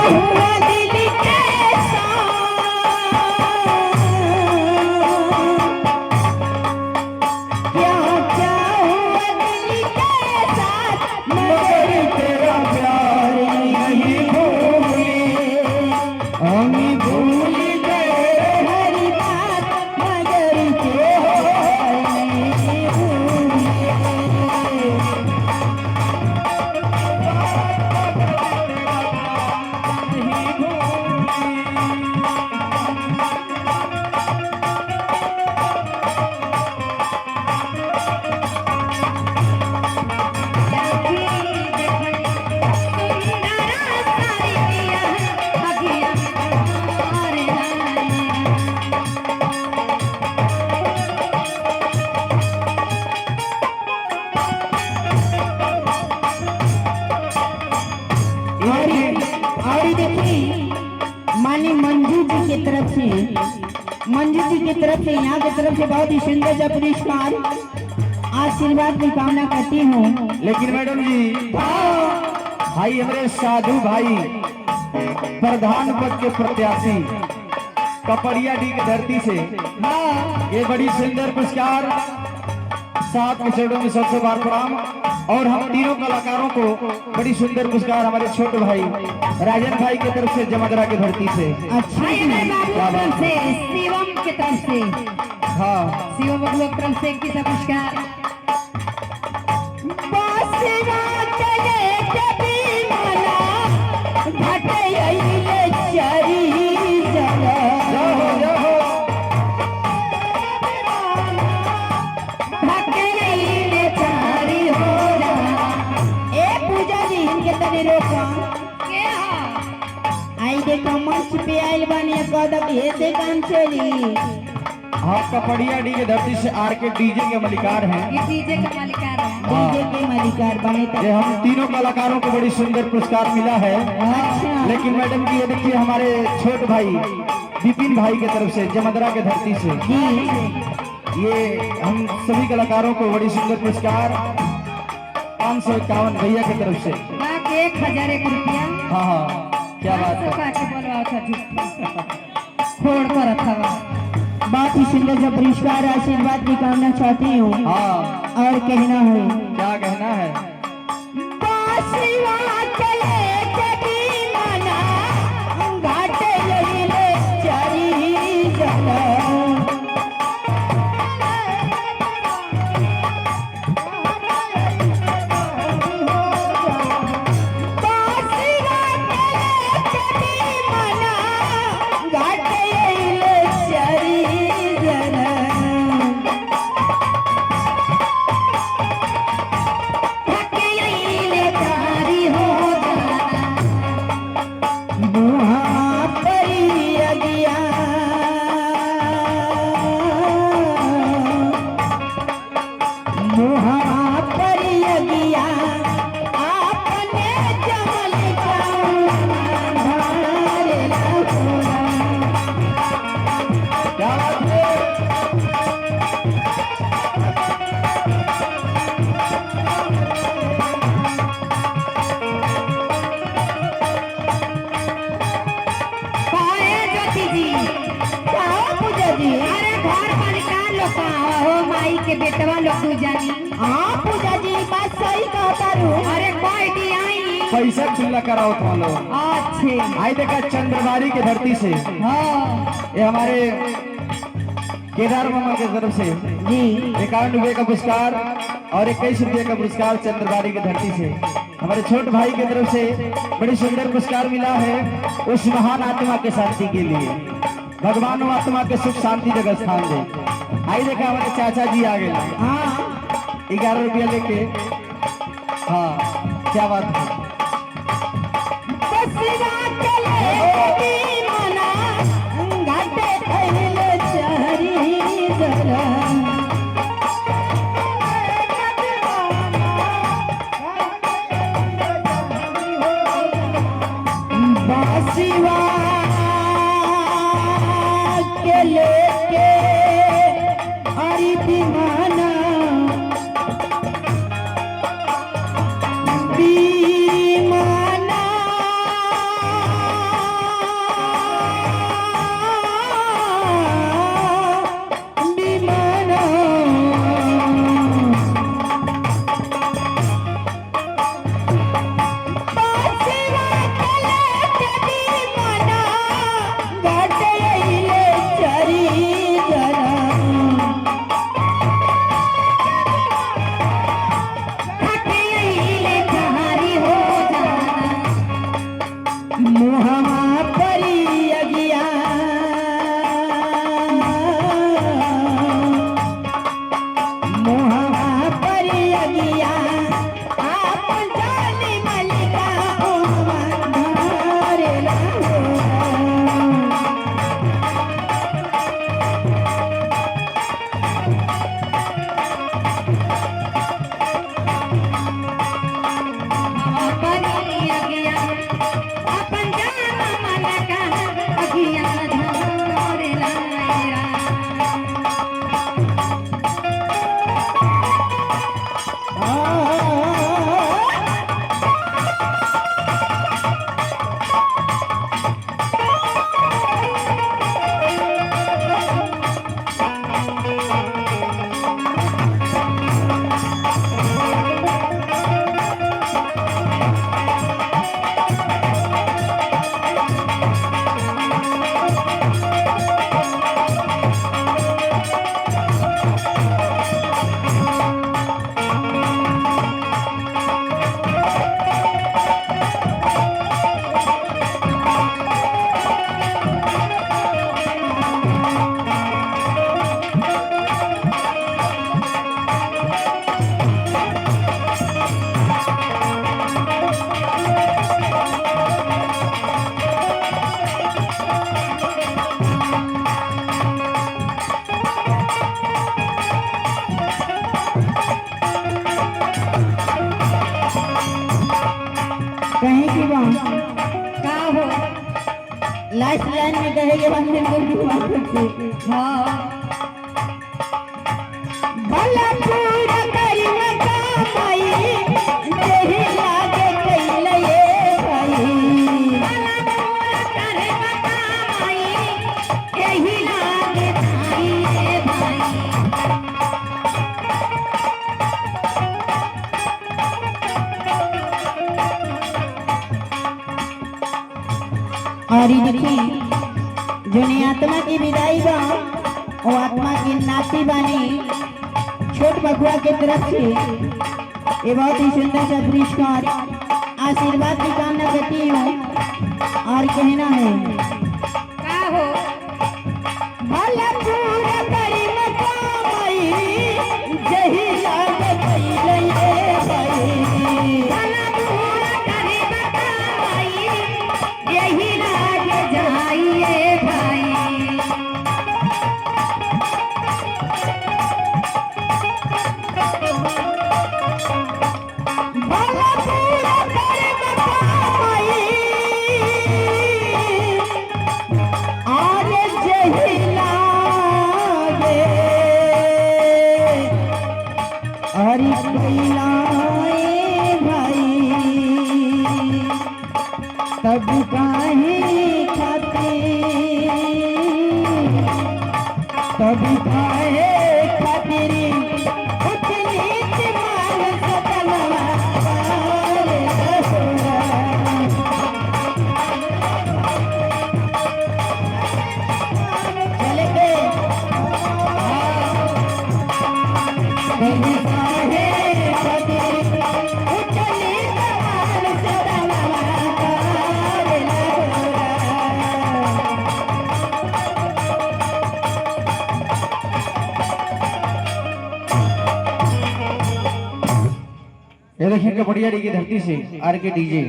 हुआ दिल के साथ, क्या क्या हुआ दिल के साथ, मगर तेरा प्यार नहीं भूले, हम भूल गए हर बात, मगर तेरा प्यार नहीं भूले। और देखिए मानी मंजू जी की तरफ से, मंजू जी की तरफ से, यहाँ की तरफ से बहुत ही सुंदर सा पुरस्कार आशीर्वाद की कामना करती हूँ। लेकिन मैडम जी भाई हमारे साधु भाई प्रधान पद के प्रत्याशी कपड़िया डी की धरती से ये बड़ी सुंदर पुरस्कार, सात के चरणों में सबसे बार प्रणाम। और हम तीनों कलाकारों को बड़ी सुंदर पुरस्कार हमारे छोटे भाई राजन भाई की तरफ से जमदरा की धरती से। अच्छा से शिवम की तरफ से, हाँ शिवम बबुआ की तरफ से इनकी सब पुरस्कार। आई देखो मंच पे आइल बानी कदम ऐसे काम चली। हाँ कपड़िया डी की धरती से आर के डीजे के मलिकार हैं, ये डीजे के मालिकार हैं, डीजे के मालिकार बने ये हम तीनों कलाकारों को बड़ी सुंदर पुरस्कार मिला है। अच्छा। लेकिन मैडम जी ये देखिए हमारे छोट भाई विपिन भाई की तरफ से जमदरा की धरती से ये हम सभी कलाकारों को बड़ी सुंदर पुरस्कार 551 भैया की तरफ से 1001 रुपया। हाँ हाँ क्या बात है, छोड़ कर था बहुत ही सुंदर सा पुरस्कार आशीर्वाद की कामना चाहती हूँ। हाँ और कहना है, क्या कहना है, के बेटवा लोग जानी। हाँ पूजा जी बात सही कहता रू। अरे कोई दी आई पैसा खुला कराओ तुम लोग। अच्छे आई देखा चंद्रबाड़ी की धरती से, हाँ ये हमारे केदार मामा की तरफ से जी 51 रुपये का पुरस्कार और 21 रुपये का पुरस्कार चंद्रबाड़ी की धरती से हमारे छोटे भाई की तरफ से बड़ी सुंदर पुरस्कार मिला है उस महान आत्मा के शांति के लिए। भगवान वो आत्मा के सुख शांति जगह स्थान दे। आई देखा हमारे चाचा जी आ गए, हाँ 11 रुपया लेके। हाँ क्या बात है, बी मोहमा परी अगिया मोहमा परी अगिया आप जानी मलिका धारे कहीं की बात का हो लास्ट लाइन में कहेंगे भला पूरा करी मकाई जेही लागे कैले भाई भला पूरा करे बताई यही लागे भाई रे भाई और ये देखिए जोनी आत्मा की विदाई बा वो आत्मा की नाती बानी छोट बकुआ के तरफ से ये बहुत ही सुंदर सा पुरस्कार आशीर्वाद की कामना करती हूँ और कहना है का हो भला पूरा करी मकाई जही लागे कैले भाई भला पूरा करे बताई यही लागे जाइए भाई भला पूरा करी मकाई और जही लागे हरि कैलाए भाई तब काहे खाते तब काहे खातिर कुछ नीच मान सकलवा रे रसोरा चले के कहीं काहे खातिर कुछ नीच मान सकलवा रे रसोरा ये देखिए कपड़िया डी की धरती से आर के डीजे